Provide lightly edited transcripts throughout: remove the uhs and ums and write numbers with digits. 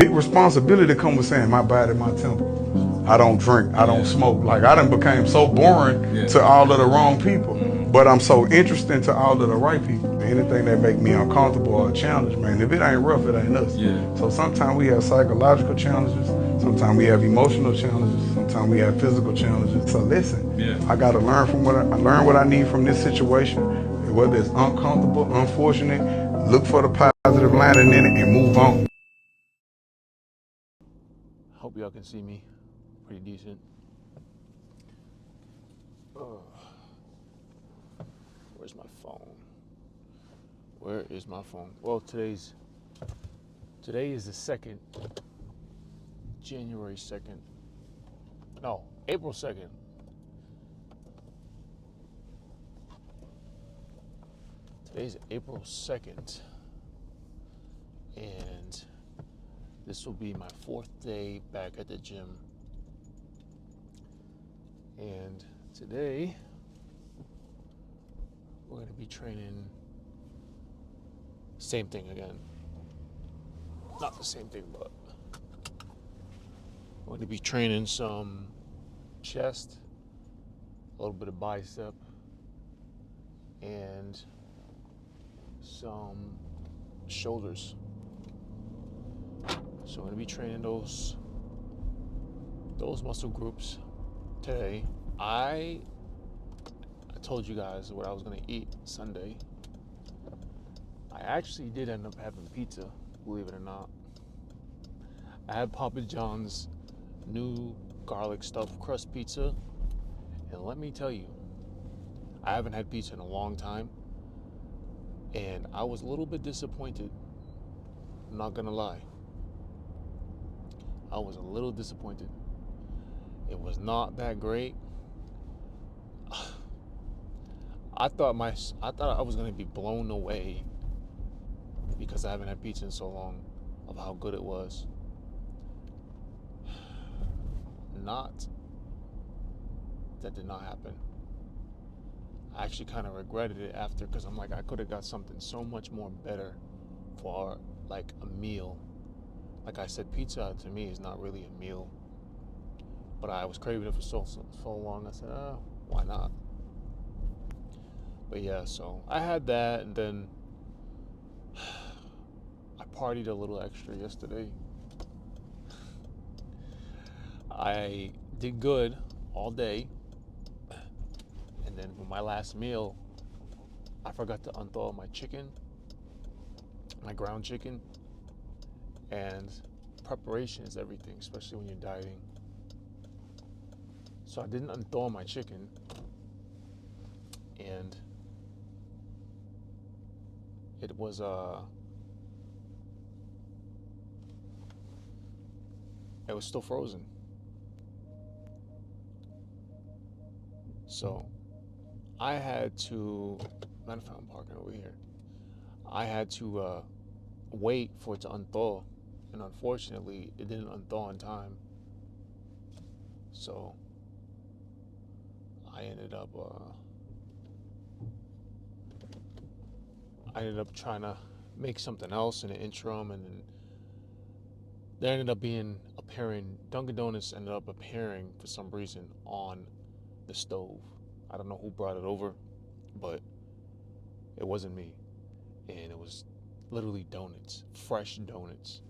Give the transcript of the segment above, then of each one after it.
big responsibility come with saying my body, my temple. I don't drink, I don't smoke. Like I done became so boring to all of the wrong people. But I'm so interesting to all of the right people. Anything that make me uncomfortable or a challenge, man, if it ain't rough, it ain't us. So sometimes we have psychological challenges, sometimes we have emotional challenges, sometimes we have physical challenges. So listen, I gotta learn from I learn what I need from this situation. Whether it's uncomfortable, unfortunate, look for the positive lining in it and move on. Hope y'all can see me pretty decent. Oh, where's my phone? Where is my phone? Well, today is the 2nd, January 2nd. No, April 2nd. Today's April 2nd. And this will be my 4th day back at the gym. And today we're going to be training same thing again. Not the same thing, but we're going to be training some chest, a little bit of bicep, and some shoulders. So I'm going to be training those muscle groups today. I told you guys what I was going to eat Sunday. I actually did end up having pizza, believe it or not. I had Papa John's new garlic stuffed crust pizza, and let me tell you, I haven't had pizza in a long time, and I was a little bit disappointed. I'm not gonna lie. I was a little disappointed. It was not that great. I thought I was gonna be blown away because I haven't had pizza in so long of how good it was. That did not happen. I actually kind of regretted it after because I'm like, I could have got something so much more better for like a meal. Like I said, pizza to me is not really a meal, but I was craving it for so long. I said, why not? But yeah, so I had that, and then I partied a little extra yesterday. I did good all day, and then for my last meal, I forgot to unthaw my chicken, my ground chicken, and preparation is everything, especially when you're dieting. So I didn't unthaw my chicken, and it was still frozen. So I had to, matter of fact, I'm parking over here. I had to wait for it to unthaw, and unfortunately, it didn't unthaw in time. So I ended up trying to make something else in the interim, and then there ended up appearing, Dunkin' Donuts ended up appearing for some reason on the stove. I don't know who brought it over, but it wasn't me. And it was literally donuts, fresh donuts.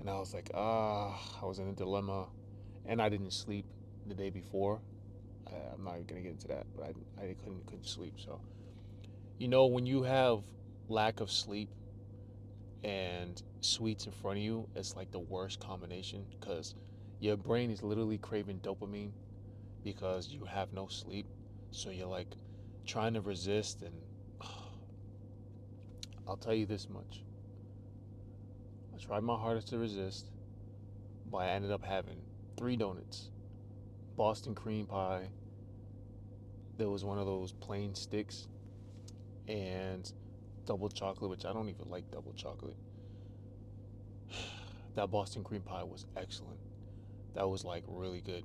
And I was like, I was in a dilemma, and I didn't sleep the day before. I'm not gonna get into that, but I couldn't sleep. So, when you have lack of sleep and sweets in front of you, it's like the worst combination because your brain is literally craving dopamine because you have no sleep. So you're like trying to resist, and I'll tell you this much. I tried my hardest to resist, but I ended up having 3 donuts, Boston cream pie. There was one of those plain sticks, and double chocolate, which I don't even like double chocolate. That Boston cream pie was excellent. That was like really good.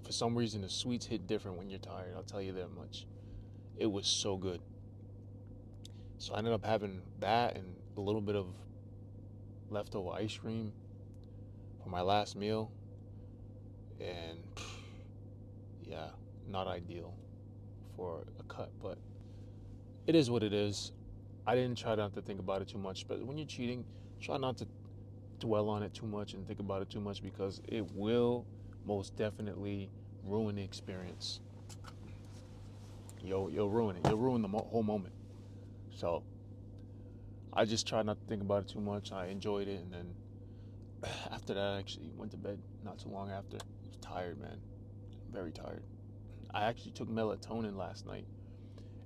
For some reason, the sweets hit different when you're tired. I'll tell you that much. It was so good. So I ended up having that and a little bit of leftover ice cream for my last meal, and yeah, not ideal for a cut, but it is what it is. I didn't try not to think about it too much, but when you're cheating, try not to dwell on it too much and think about it too much, because it will most definitely ruin the experience. You'll ruin it. You'll ruin the whole moment. So I just tried not to think about it too much. I enjoyed it, and then after that, I actually went to bed not too long after. I was tired, man. Very tired. I actually took melatonin last night,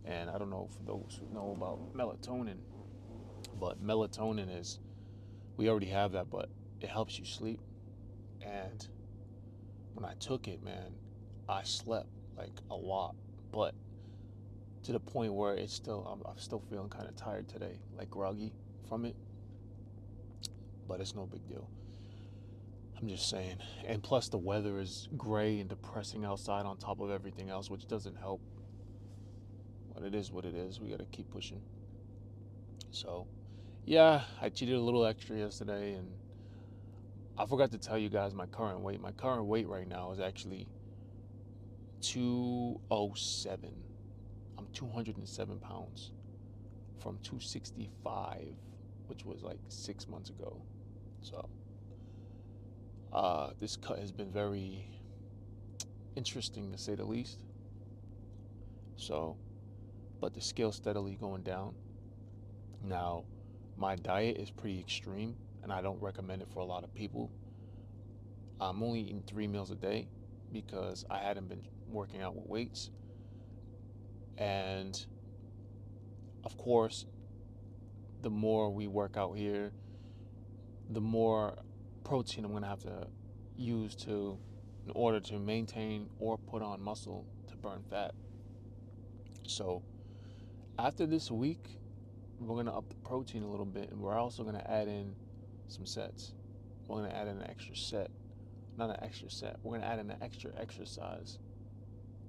and I don't know for those who know about melatonin, but melatonin is, we already have that, but it helps you sleep. And when I took it, man, I slept like a lot, but to the point where it's still, I'm still feeling kind of tired today, like groggy from it, but it's no big deal. I'm just saying. And plus the weather is gray and depressing outside on top of everything else, which doesn't help. But it is what it is. We got to keep pushing. So, yeah, I cheated a little extra yesterday, and I forgot to tell you guys my current weight. My current weight right now is actually 207. I'm 207 pounds from 265, which was like 6 months ago. So, this cut has been very interesting to say the least. So, but the scale's steadily going down. Now, my diet is pretty extreme, and I don't recommend it for a lot of people. I'm only eating 3 meals a day because I hadn't been working out with weights. And of course, the more we work out here, the more protein I'm gonna have to use in order to maintain or put on muscle to burn fat. So after this week, we're gonna up the protein a little bit, and we're also gonna add in some sets. We're gonna add in an extra set, not an extra set. We're gonna add in an extra exercise.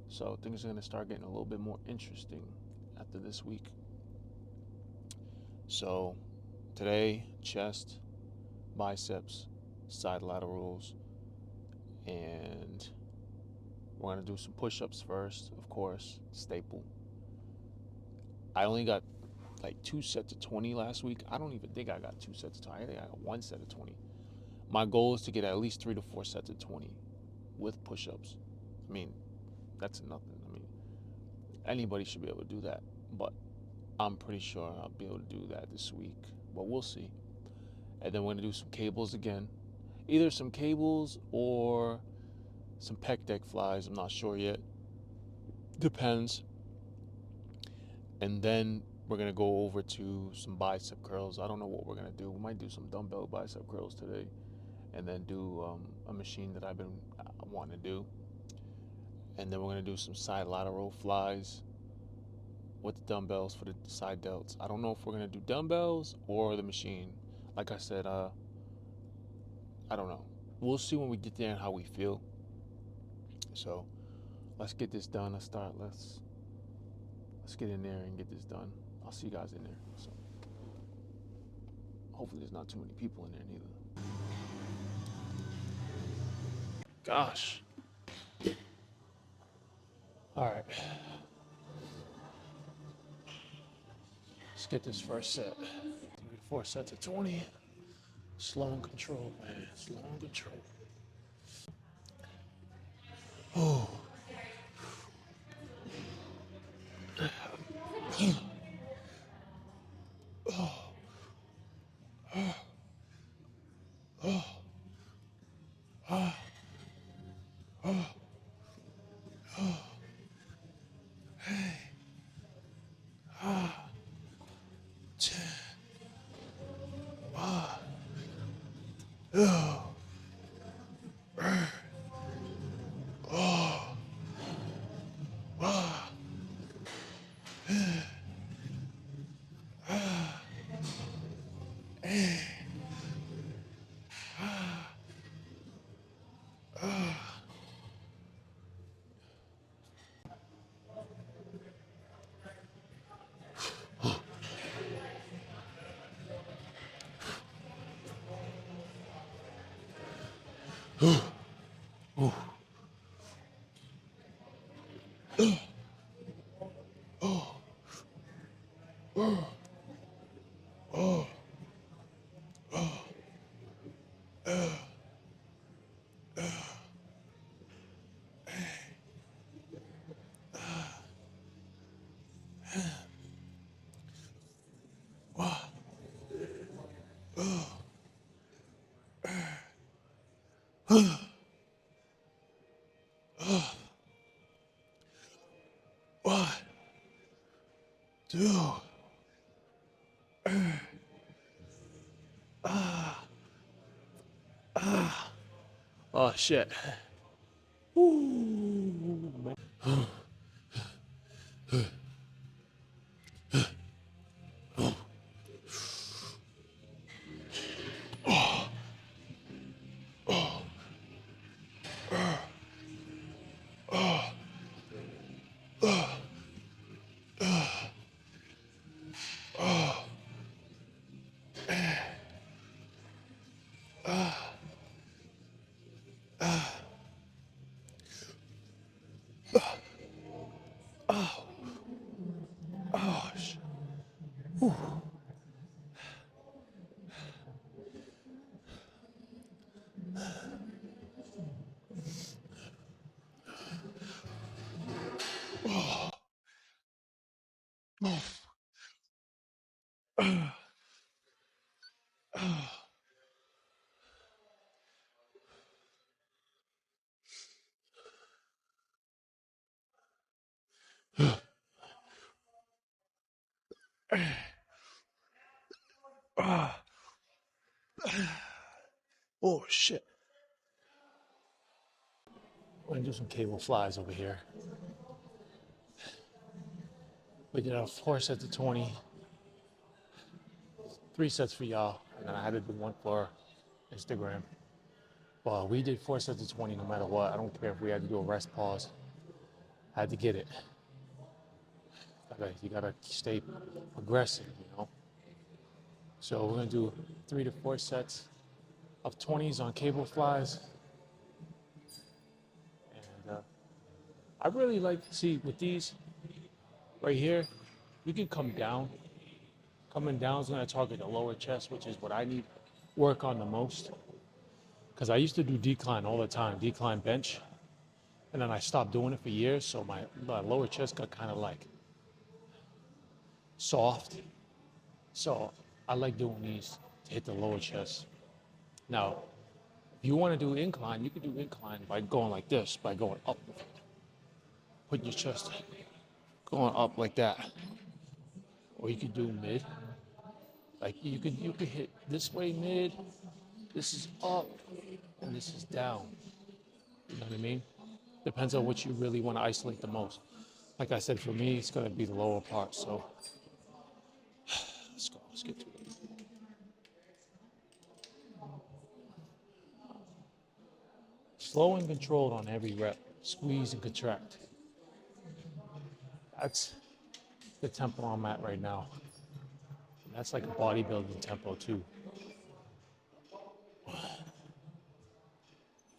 So things are gonna start getting a little bit more interesting after this week. So today, chest, biceps, side laterals, and we're gonna do some push-ups first, of course, staple. I only got like 2 sets of 20 last week. I don't even think I got 2 sets of 20. I think I got 1 set of 20. My goal is to get at least 3 to 4 sets of 20 with push-ups. I mean, that's nothing. I mean, anybody should be able to do that, but I'm pretty sure I'll be able to do that this week, but we'll see. And then we're gonna do some cables again. Either some cables or some pec deck flies. I'm not sure yet. Depends. And then we're gonna go over to some bicep curls. I don't know what we're gonna do. We might do some dumbbell bicep curls today, and then do a machine that I've been wanting to do. And then we're gonna do some side lateral flies with the dumbbells for the side delts. I don't know if we're gonna do dumbbells or the machine. Like I said, I don't know. We'll see when we get there and how we feel. So let's get this done. Let's get in there and get this done. I'll see you guys in there. So hopefully there's not too many people in there neither. Gosh. All right. Let's get this first set. 3 to 4 sets of 20. Slow and control, man. Slow and control. Oh. One, two. Oh shit. Oh shit. Oh shit. We're gonna do some cable flies over here. We did a 4 sets of 20, 3 sets for y'all, and then I had to do one for Instagram. Well, we did 4 sets of 20 no matter what. I don't care if we had to do a rest pause. I had to get it. You gotta stay progressive, you know? So we're gonna do 3 to 4 sets of 20s on cable flies. And I really like, see, with these right here, you can come down. Coming down is gonna target the lower chest, which is what I need work on the most. Because I used to do decline all the time, decline bench. And then I stopped doing it for years, so my lower chest got kind of like soft. So I like doing these to hit the lower chest. Now, if you want to do incline, you can do incline by going like this, by going up, putting your chest going up like that. Or you could do mid. Like you could hit this way mid, this is up, and this is down. You know what I mean? Depends on what you really want to isolate the most. Like I said, for me, it's gonna be the lower part. So let's go. Let's get to it. Slow and controlled on every rep. Squeeze and contract. That's the tempo I'm at right now. And that's like a bodybuilding tempo too. 1,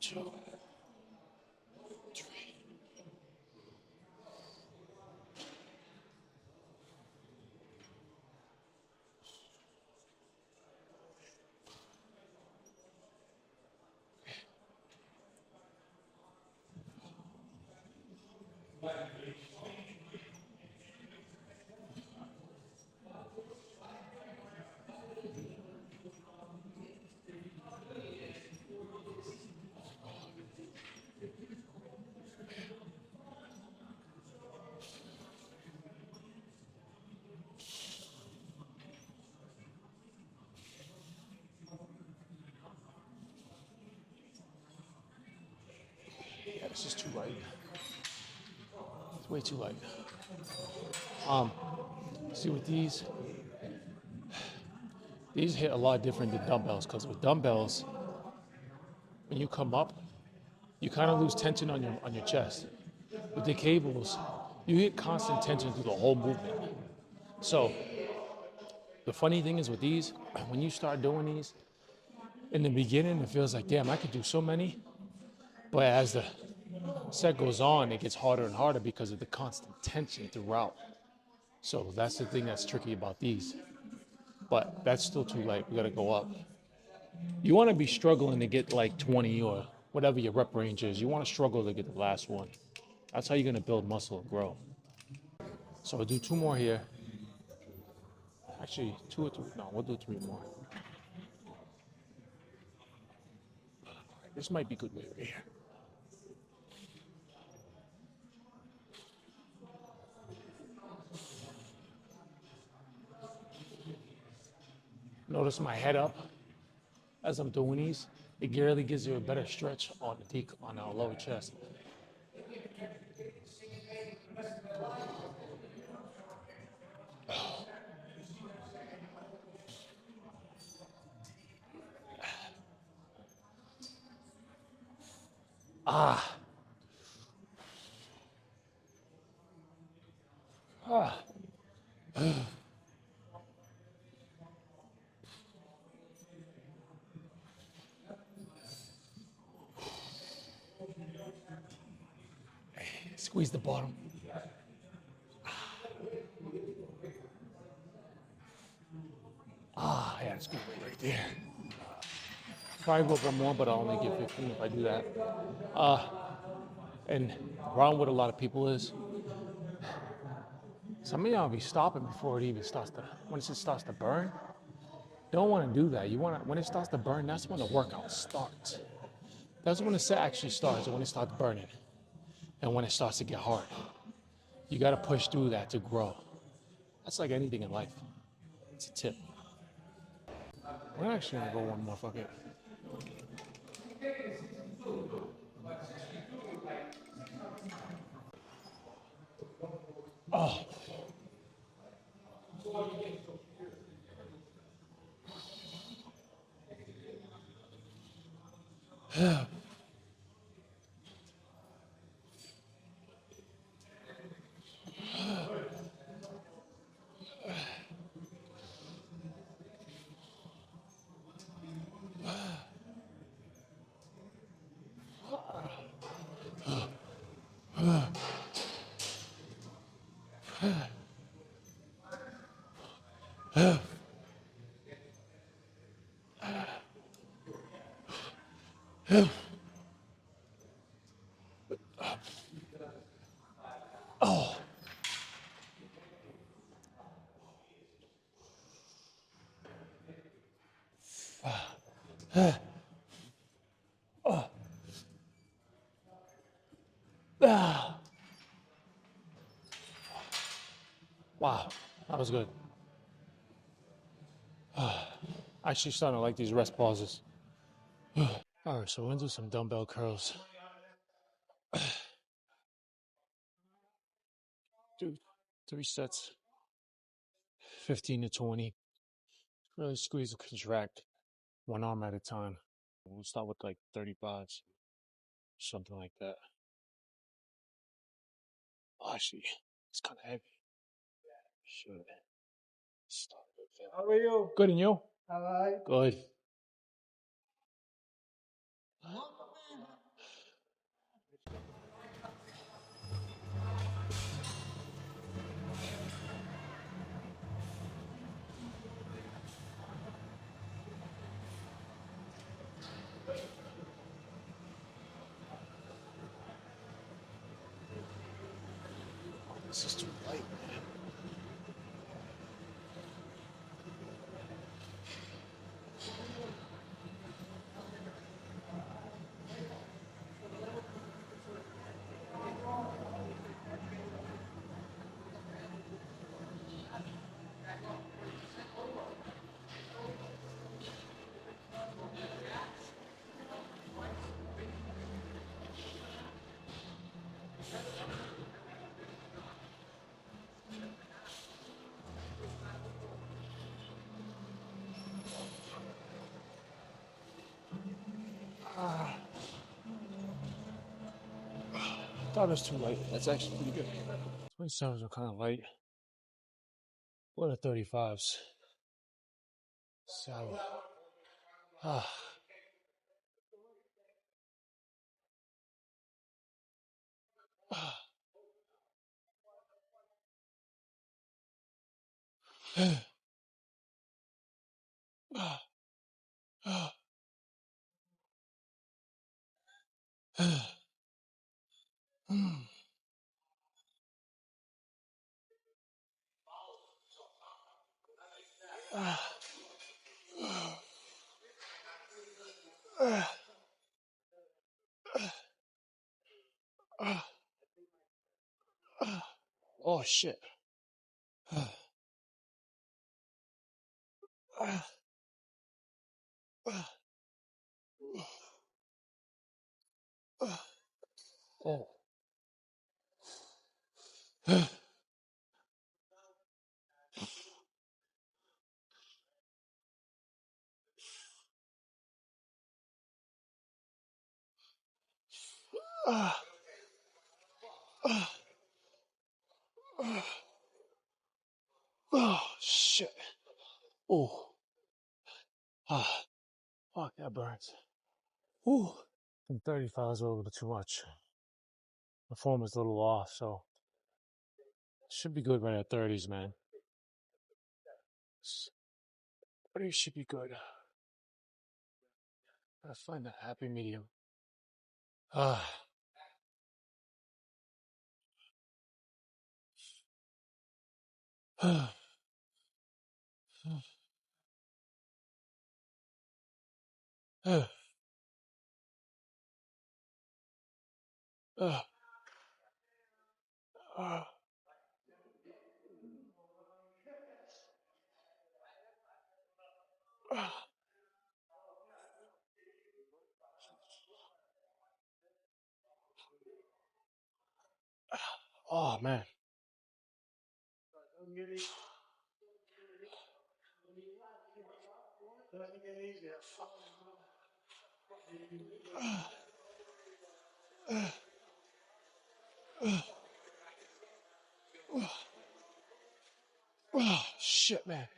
2, 3. Yeah, this is too light. It's way too light. See with these hit a lot different than dumbbells because with dumbbells, when you come up, you kind of lose tension on your chest. With the cables, you get constant tension through the whole movement. So the funny thing is with these, when you start doing these, In the beginning, it feels like, damn, I could do so many. But as the set goes on, it gets harder and harder because of the constant tension throughout. So that's the thing that's tricky about these. But that's still too late. We gotta go up. You wanna be struggling to get like 20 or whatever your rep range is. You wanna struggle to get the last one. That's how you're gonna build muscle and grow. So we'll do 2 more here. Actually, 2 or 3. No, we'll do 3 more. This might be good weight right here. Notice my head up as I'm doing these. It really gives you a better stretch on the lower chest. Ah, ah. Squeeze the bottom. Ah, yeah, it's good weight right there. Probably go for more, but I'll only get 15 if I do that. And the problem with a lot of people is some of y'all be stopping before it even starts to, once it starts to burn. Don't want to do that. You want to, when it starts to burn, that's when the workout starts. That's when the set actually starts, and when it starts burning, and when it starts to get hard. You got to push through that to grow. That's like anything in life. It's a tip. We're actually gonna go one more. Fuck it. Oh, oh. Ah. Wow, that was good. Actually starting to like these rest pauses. All right, so we're gonna do some dumbbell curls. Do 3 sets, 15 to 20. Really squeeze and contract, one arm at a time. We'll start with like 35s, something like that. Oh, actually, it's kind of heavy. Should start with that. How are you? Good, and you? All right. Good. This is too light, man. I thought it was too light. That's actually pretty good. 27s are kind of light. What are 35s? So, Oh shit. Oh. Oh shit. Oh. Fuck, that burns. Ooh. 35 is a little bit too much. The form is a little off, so should be good right at 30s, man. 30 should be good. Gotta find that happy medium. Ah. Oh man. Oh shit, man.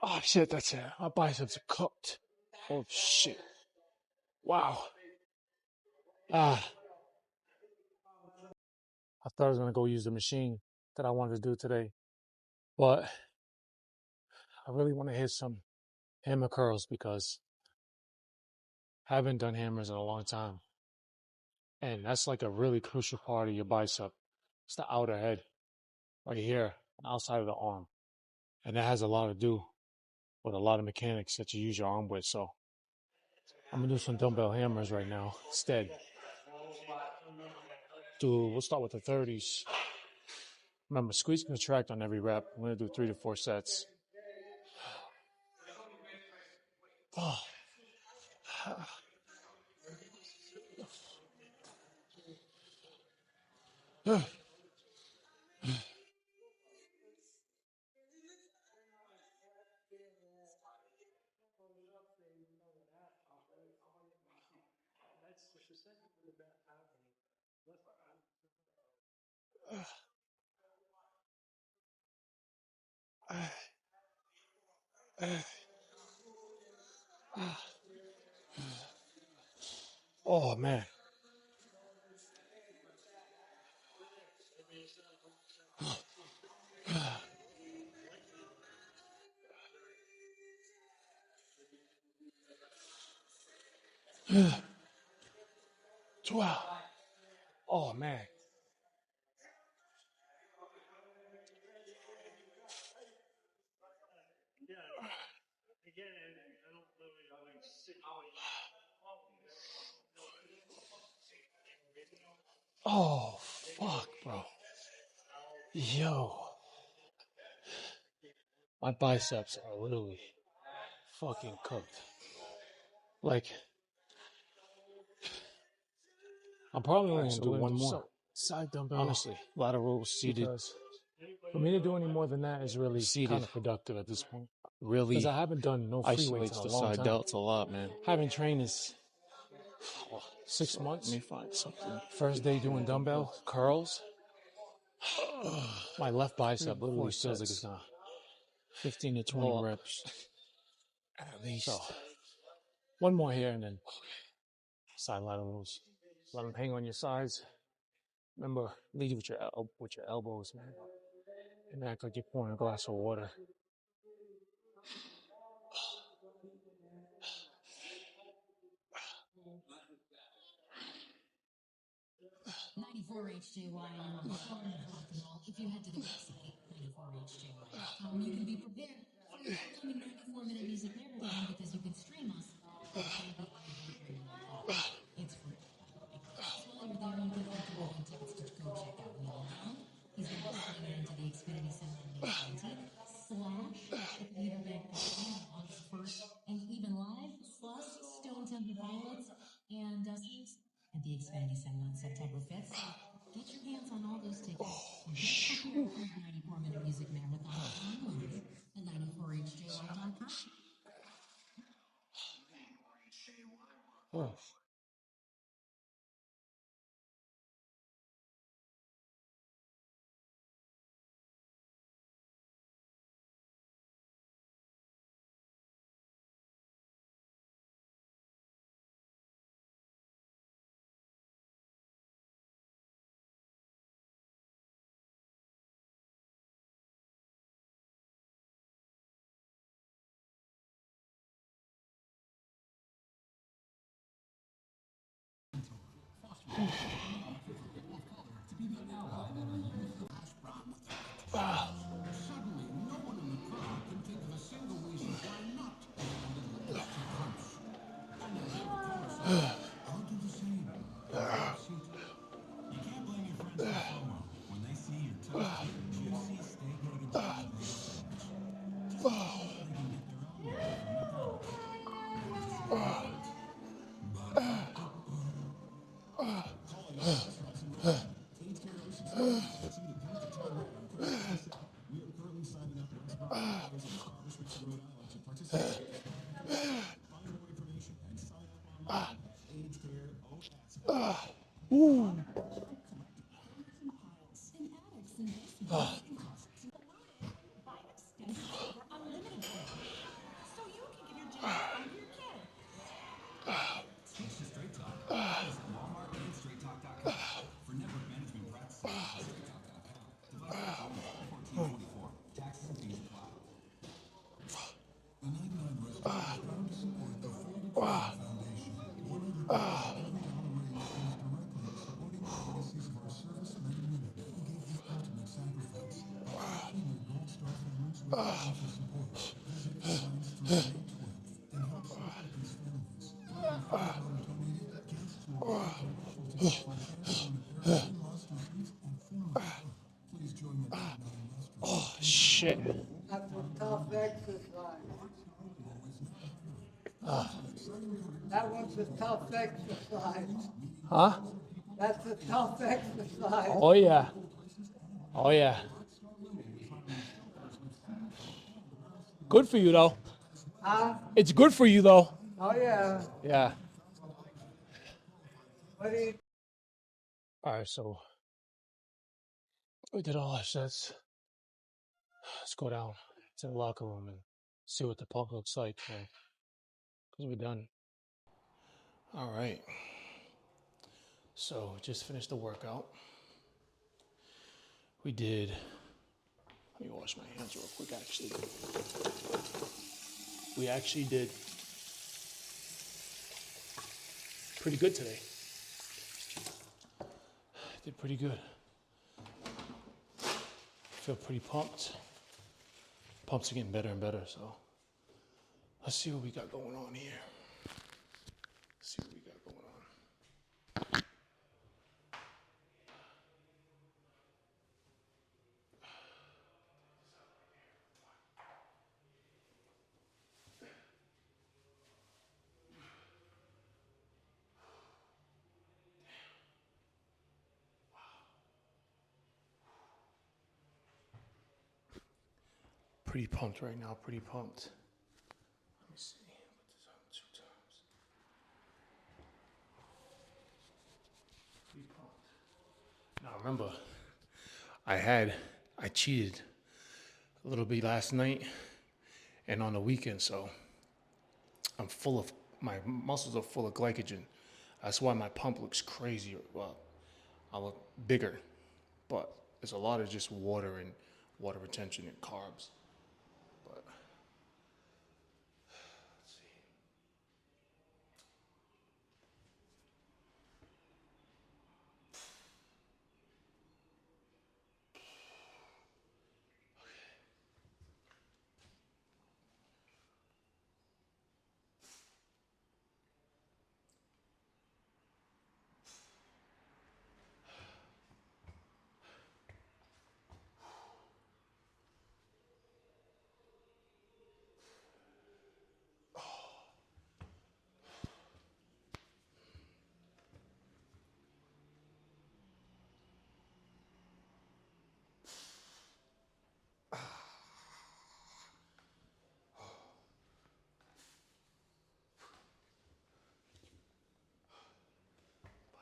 Oh shit, that's it. My biceps are cooked. Oh shit. Wow. Ah. I thought I was gonna go use the machine that I wanted to do today, but I really want to hit some hammer curls because I haven't done hammers in a long time. And that's like a really crucial part of your bicep. It's the outer head right here, outside of the arm. And that has a lot to do with a lot of mechanics that you use your arm with. So I'm gonna do some dumbbell hammers right now instead. We'll start with the 30s. Remember, squeeze and contract on every rep. I'm gonna do 3 to 4 sets. Oh. Oh man. Wow. Oh man. Oh fuck, bro. Yo. My biceps are literally fucking cooked. Like, I'm probably only gonna do one more. Side dumbbell. Honestly, lateral seated. Because for me to do any more than that is really counterproductive at this point. Really, because I haven't done no free weights in a long time. Delts a lot, man. Haven't trained is 6 months. Let me find something. First day doing dumbbell curls. My left bicep literally 4 feels like it's sets. gonna 15 to 20 blow up. reps. At least. So one more here and then side laterals. Let them hang on your sides. Remember, lead with your elbows, man, and act like you're pouring a glass of water. HJY, you're starting to rock and roll. If you head to the website, 94hjy.com, you can be prepared for the upcoming 94-minute music marathon because you can stream us via the iHeartRadio app. It's free, by the way. Plus, while you're there, you can enter to win tickets to go check out Neil Young. He's going to be swinging into the Xfinity Center on May 19th. Slash at the Peter Bank Pavilion on August 1st. And even live, plus Stone Temple Pilots and Dusters at the Xfinity Center on September 5th. So get your hands on all those tickets. Get prepared for your 94-minute music marathon online at 94hjy.com. Oh. Suddenly, no one in the crowd can think of a single reason why not to hand an electric punch. And the head course, I'll do the same. You can't blame your friends for FOMO when they see your toasty, juicy steak, egg, and cheese bagel sandwich. Just in case they can get their own way from McDonald's. Calling all restaurants in Rhode Island. Take care of Ocean City takes you to Beach to Town Road on Coast 27. We are currently signing up restaurant employees and establishments in Rhode Island to participate. Find more information and sign up online at agecare.os. Switch to Straight Talk. Visit Walmart and StraightTalk.com. For network management practices, StraightTalk.com. Device only 1444. Taxes and fees apply. The 99 restaurant is proud to support the Florida Trauma Foundation. 100% of every dollar raised goes directly to supporting the legacies of our servicemen and women who gave the ultimate sacrifice by providing their Gold Star families with financial support. Visit Signs through May 12th and help support these families. For every $5 donated, guests will receive a raffle ticket for Arizona Airplane Monster Seats and Former Club. Please join the 99 restaurant. Oh shit. That's a tough exercise. That one's a tough exercise. Huh? That's a tough exercise. Oh yeah. Oh yeah. Good for you though. Huh? It's good for you though. Oh yeah. Yeah. What do you? All right, so we did all our sets. Let's go down to the locker room and see what the pump looks like, man. Because we're done. All right. So just finished the workout. We did. Let me wash my hands real quick, actually. We actually did pretty good today. Did pretty good. Feel pretty pumped. Pumps are getting better and better, so let's see what we got going on here. Let's see what we got going on. Pretty pumped right now, pretty pumped. Let me see. Put this on 2 times. remember I cheated a little bit last night and on the weekend, so my muscles are full of glycogen. That's why my pump looks crazy. Well, I look bigger, but it's a lot of just water and water retention and carbs. But let's see.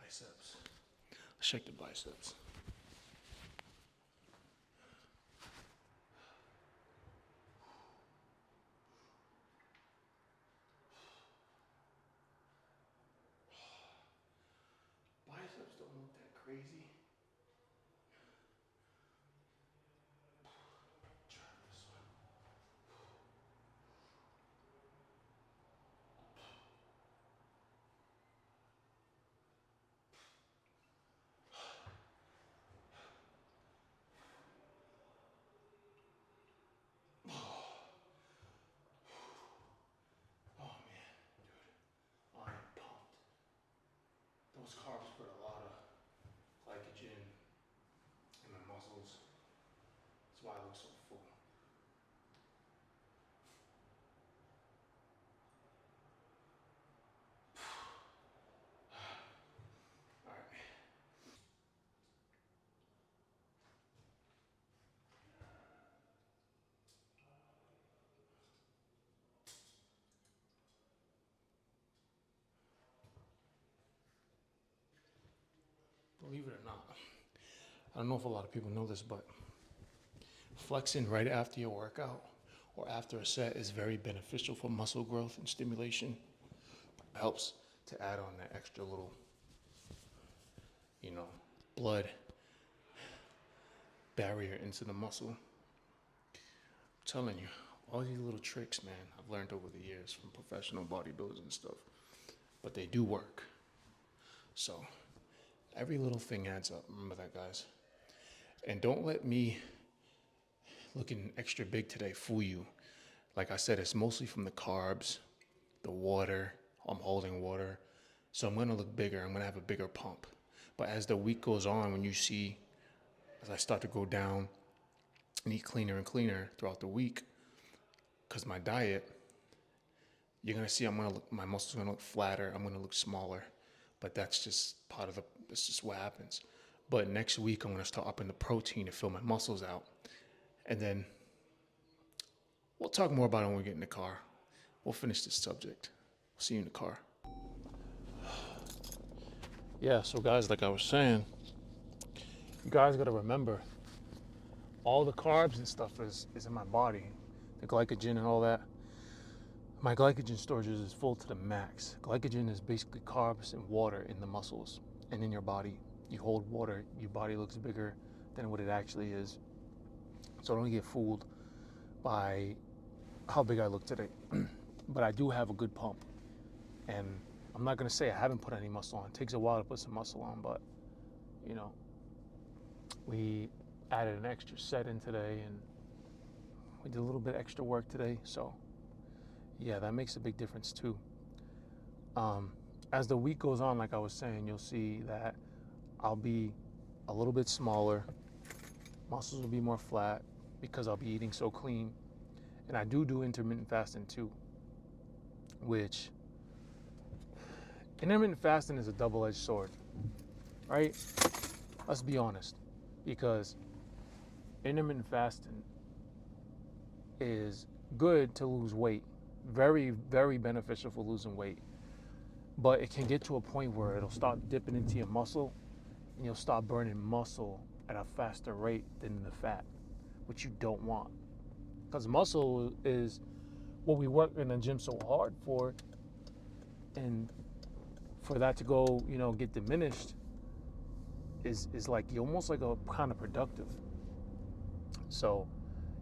Biceps. Let's check the biceps. Biceps don't look that crazy. Try this one. Oh man, dude, I am pumped. Those carbs put a lot of glycogen in my muscles. That's why I look so full. All right. Believe it or not, I don't know if a lot of people know this, but flexing right after your workout or after a set is very beneficial for muscle growth and stimulation. It helps to add on that extra little, blood barrier into the muscle. I'm telling you, all these little tricks, man, I've learned over the years from professional bodybuilders and stuff, but they do work. So every little thing adds up. Remember that, guys. And don't let me looking extra big today fool you. Like I said, it's mostly from the carbs, the water. I'm holding water. So I'm gonna look bigger. I'm gonna have a bigger pump. But as the week goes on, when you see, as I start to go down and eat cleaner and cleaner throughout the week, because my diet, you're gonna see my muscles are gonna look flatter. I'm gonna look smaller. But that's just that's just what happens. But next week, I'm gonna start upping the protein to fill my muscles out. And then we'll talk more about it when we get in the car. We'll finish this subject. See you in the car. Yeah, so guys, like I was saying, you guys gotta remember, all the carbs and stuff is in my body. The glycogen and all that. My glycogen storage is full to the max. Glycogen is basically carbs and water in the muscles and in your body. You hold water, your body looks bigger than what it actually is. So don't get fooled by how big I look today. But I do have a good pump. And I'm not gonna say I haven't put any muscle on. It takes a while to put some muscle on, but we added an extra set in today and we did a little bit extra work today. So yeah, that makes a big difference too. As the week goes on, like I was saying, you'll see that I'll be a little bit smaller. Muscles will be more flat because I'll be eating so clean. And I do intermittent fasting too, which intermittent fasting is a double-edged sword, right? Let's be honest, because intermittent fasting is good to lose weight, very, very beneficial for losing weight, but it can get to a point where it'll start dipping into your muscle and you'll start burning muscle at a faster rate than the fat, which you don't want. Because muscle is what we work in the gym so hard for, and for that to go, get diminished is like you're almost like a counterproductive. So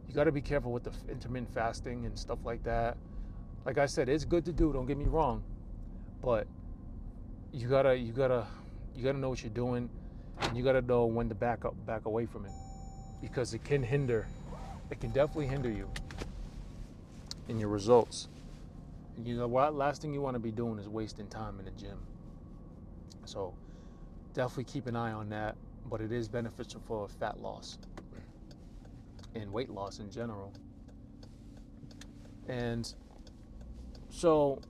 you got to be careful with the intermittent fasting and stuff like that. Like I said, it's good to do, don't get me wrong, but you gotta know what you're doing, and you gotta know when to back away from it, because it can definitely hinder you in your results. And you know what? Last thing you want to be doing is wasting time in the gym. So definitely keep an eye on that, but it is beneficial for fat loss and weight loss in general. And so,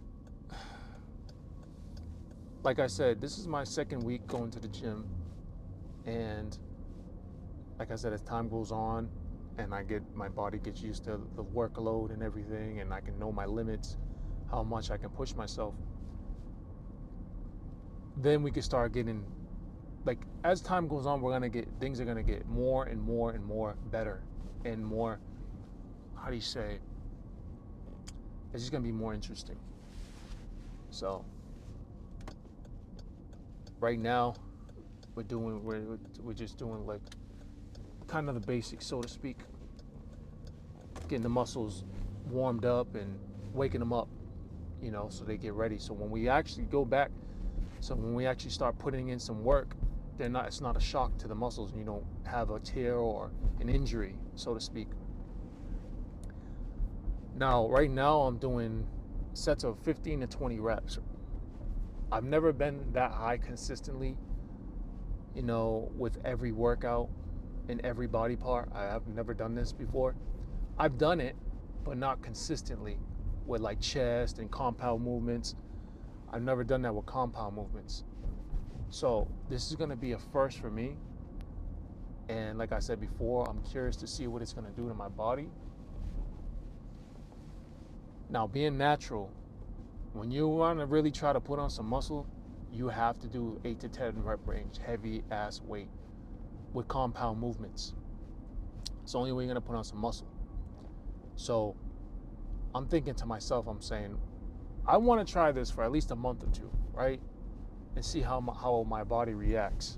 like I said, this is my second week going to the gym, and like I said, as time goes on and my body gets used to the workload and everything, and I can know my limits, how much I can push myself, then we can start getting, like, as time goes on, things are gonna get more and more and more better, and more, how do you say, it's just gonna be more interesting. So right now we're just doing like kind of the basics, so to speak, getting the muscles warmed up and waking them up, so they get ready. So when we actually start putting in some work, it's not a shock to the muscles, and you don't have a tear or an injury, so to speak. Now, right now I'm doing sets of 15 to 20 reps. I've never been that high consistently, with every workout in every body part. I have never done this before. I've done it, but not consistently with like chest and compound movements. I've never done that with compound movements. So this is gonna be a first for me. And like I said before, I'm curious to see what it's gonna do to my body. Now, being natural, when you wanna really try to put on some muscle, you have to do 8 to 10 rep range, heavy ass weight with compound movements. It's the only way you're gonna put on some muscle. So I'm thinking to myself, I'm saying, I wanna try this for at least a month or two, right? And see how my body reacts.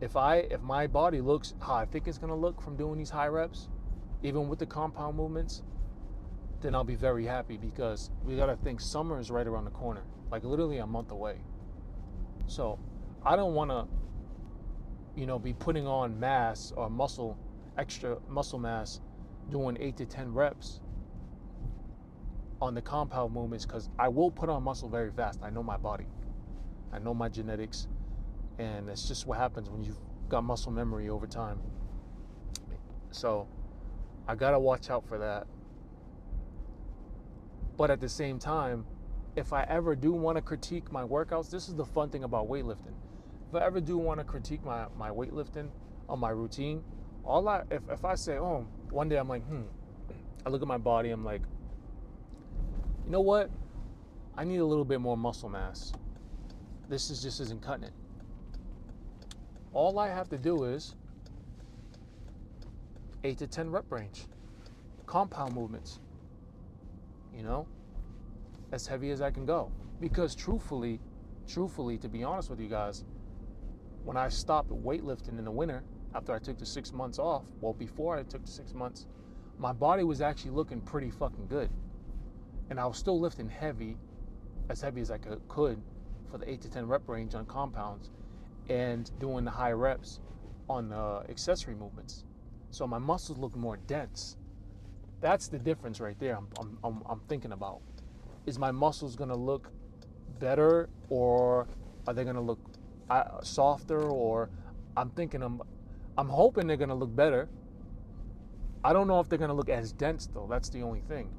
If my body looks how I think it's gonna look from doing these high reps, even with the compound movements, then I'll be very happy, because we gotta think summer is right around the corner, like literally a month away. So I don't wanna, be putting on mass or extra muscle mass, doing 8 to 10 reps on the compound movements, because I will put on muscle very fast. I know my body, I know my genetics, and it's just what happens when you've got muscle memory over time. So I gotta watch out for that. But at the same time, if I ever do want to critique my workouts, this is the fun thing about weightlifting. If I ever do want to critique my weightlifting on my routine, if I say, oh, one day I'm like, I look at my body, I'm like, you know what? I need a little bit more muscle mass. This just isn't cutting it. All I have to do is 8 to 10 rep range, compound movements, as heavy as I can go. Because truthfully, to be honest with you guys, when I stopped weightlifting in the winter, after I took the 6 months off, before I took the 6 months, my body was actually looking pretty fucking good. And I was still lifting as heavy as I could for the 8 to 10 rep range on compounds, and doing the high reps on the accessory movements. So my muscles look more dense. That's the difference right there. I'm thinking about, is my muscles gonna look better, or are they gonna look softer? Or I'm hoping they're gonna look better. I don't know if they're gonna look as dense though. That's the only thing.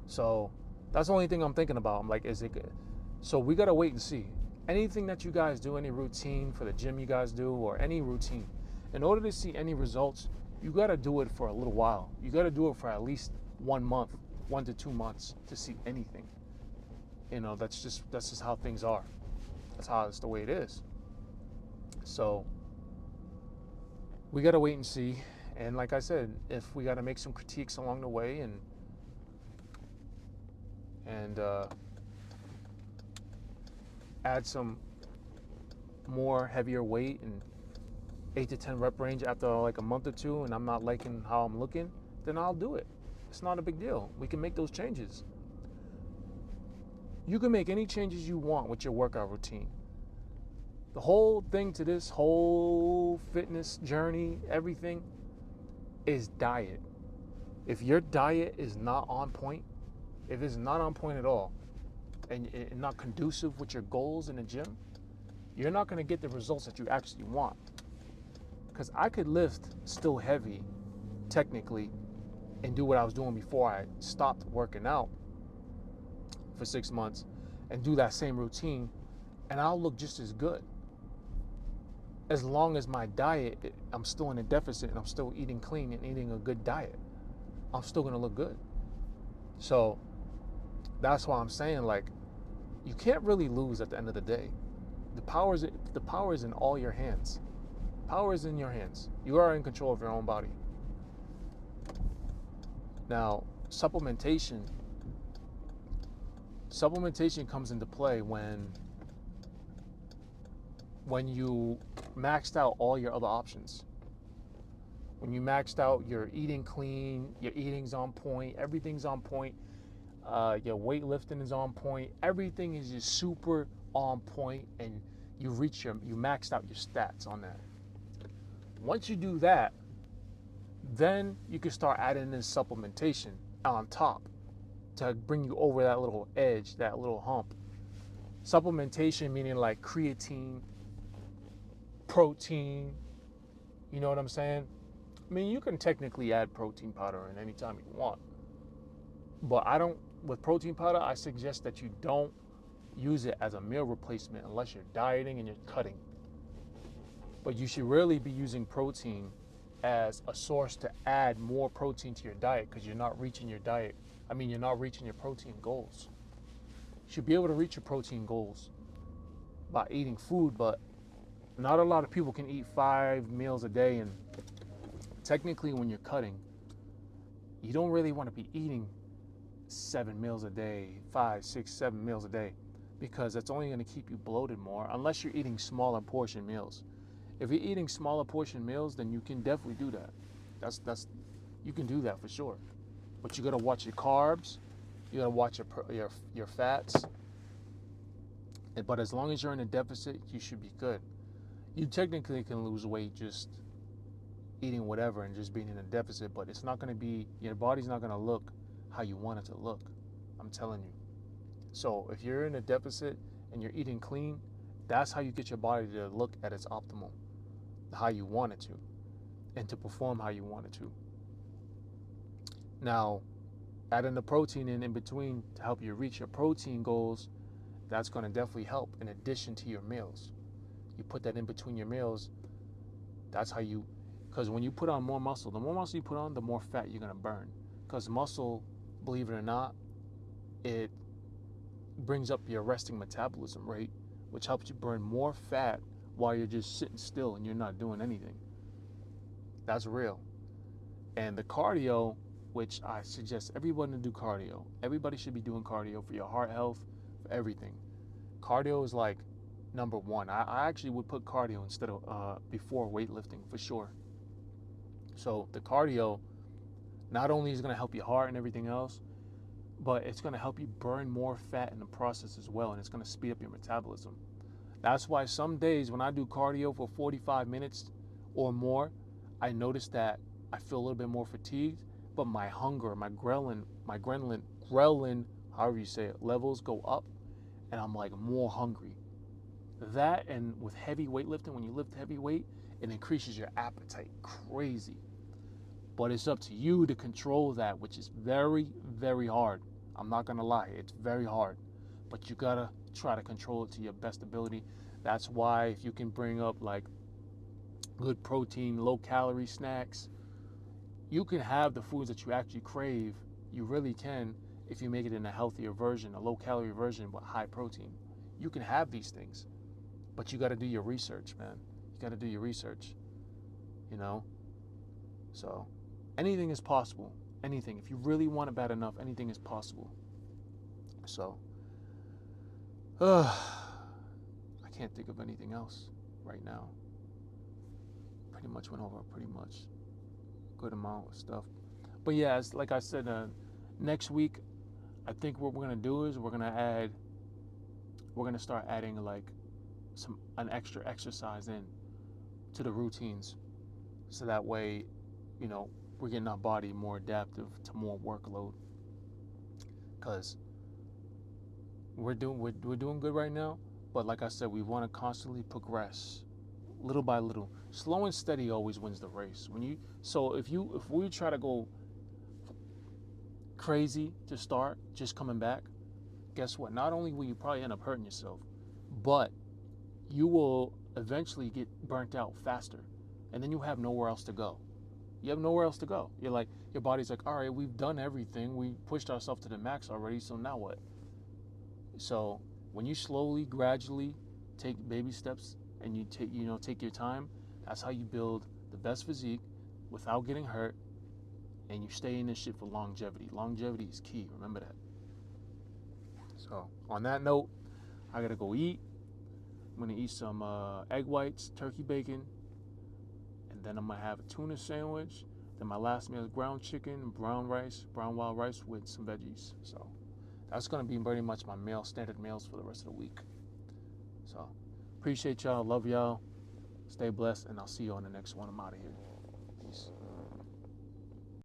So that's the only thing I'm thinking about. I'm like, is it good? So we gotta wait and see. Anything that you guys do, any routine for the gym you guys do, or any routine, in order to see any results, you gotta do it for a little while. You gotta do it for at least 1 month, 1 to 2 months to see anything. That's just how things are. That's the way it is. So we gotta wait and see. And like I said, if we gotta make some critiques along the way and add some more heavier weight and 8 to 10 rep range after like a month or two, and I'm not liking how I'm looking, then I'll do it. It's not a big deal. We can make those changes. You can make any changes you want with your workout routine. The whole thing to this whole fitness journey, everything, is diet. If your diet is not on point, if it's not on point at all, and not conducive with your goals in the gym, you're not going to get the results that you actually want. Because I could lift still heavy, technically, and do what I was doing before I stopped working out for 6 months, and do that same routine, and I'll look just as good. As long as my diet, I'm still in a deficit and I'm still eating clean and eating a good diet, I'm still gonna look good. So that's why I'm saying, like, you can't really lose at the end of the day. The power is in all your hands. Power is in your hands. You are in control of your own body. Now, supplementation comes into play when you maxed out all your other options. When you maxed out, you're eating clean, your eating's on point, everything's on point, your weightlifting is on point, everything is just super on point, and you maxed out your stats on that. Once you do that, then you can start adding in supplementation on top to bring you over that little edge, that little hump. Supplementation meaning like creatine, protein, you know what I'm saying? I mean, you can technically add protein powder in any time you want, but with protein powder, I suggest that you don't use it as a meal replacement unless you're dieting and you're cutting. But you should really be using protein as a source to add more protein to your diet, because you're not reaching your protein goals. You should be able to reach your protein goals by eating food, but not a lot of people can eat 5 meals a day, and technically when you're cutting, you don't really want to be eating 7 meals a day, 5, 6, 7 meals a day, because that's only going to keep you bloated more unless you're eating smaller portion meals. If you're eating smaller portion meals, then you can definitely do that. You can do that for sure. But you got to watch your carbs, you got to watch your fats. But as long as you're in a deficit, you should be good. You technically can lose weight just eating whatever and just being in a deficit, but your body's not going to look how you want it to look. I'm telling you. So if you're in a deficit and you're eating clean, that's how you get your body to look at its optimal, how you want it to, and to perform how you want it to. Now, adding the protein in between to help you reach your protein goals, that's going to definitely help in addition to your meals. You put that in between your meals, because when you put on more muscle, the more muscle you put on, the more fat you're going to burn. Because muscle, believe it or not, it brings up your resting metabolism rate, which helps you burn more fat while you're just sitting still and you're not doing anything. That's real. And the cardio, which I suggest everyone to do cardio. Everybody should be doing cardio for your heart health, for everything. Cardio is like number one. I actually would put cardio instead of before weightlifting for sure. So the cardio not only is going to help your heart and everything else, but it's going to help you burn more fat in the process as well, and it's going to speed up your metabolism. That's why some days when I do cardio for 45 minutes or more, I notice that I feel a little bit more fatigued, but my hunger, my ghrelin, however you say it, levels go up, and I'm like more hungry. That, and with heavy weightlifting, when you lift heavy weight, it increases your appetite crazy. But it's up to you to control that, which is very, very hard. I'm not gonna lie, it's very hard. But you gotta try to control it to your best ability. That's why if you can bring up like good protein, low calorie snacks, you can have the foods that you actually crave. You really can, if you make it in a healthier version, a low calorie version with high protein. You can have these things. But you got to do your research, man. You got to do your research, you know? So anything is possible. Anything. If you really want it bad enough, anything is possible. So, I can't think of anything else right now. Pretty much went over pretty much good amount of stuff. But yeah, it's like I said, next week, I think what we're gonna do is we're gonna start adding like an extra exercise in to the routines, so that way, you know, we're getting our body more adaptive to more workload. Cause we're doing good right now, but like I said, we want to constantly progress, little by little. Slow and steady always wins the race. If we try to go crazy to start, just coming back, guess what? Not only will you probably end up hurting yourself, but you will eventually get burnt out faster, and then you have nowhere else to go. You have nowhere else to go. You're like, your body's like, all right, we've done everything. We pushed ourselves to the max already, so now what? So when you slowly, gradually take baby steps and you take your time, that's how you build the best physique without getting hurt, and you stay in this shit for longevity. Longevity is key. Remember that. So on that note, I gotta go eat. I'm gonna eat some egg whites, turkey bacon, and then I'm gonna have a tuna sandwich. Then my last meal is ground chicken, brown wild rice with some veggies. So that's gonna be pretty much my standard meals for the rest of the week. So appreciate y'all, love y'all, stay blessed, and I'll see you on the next one. I'm out of here.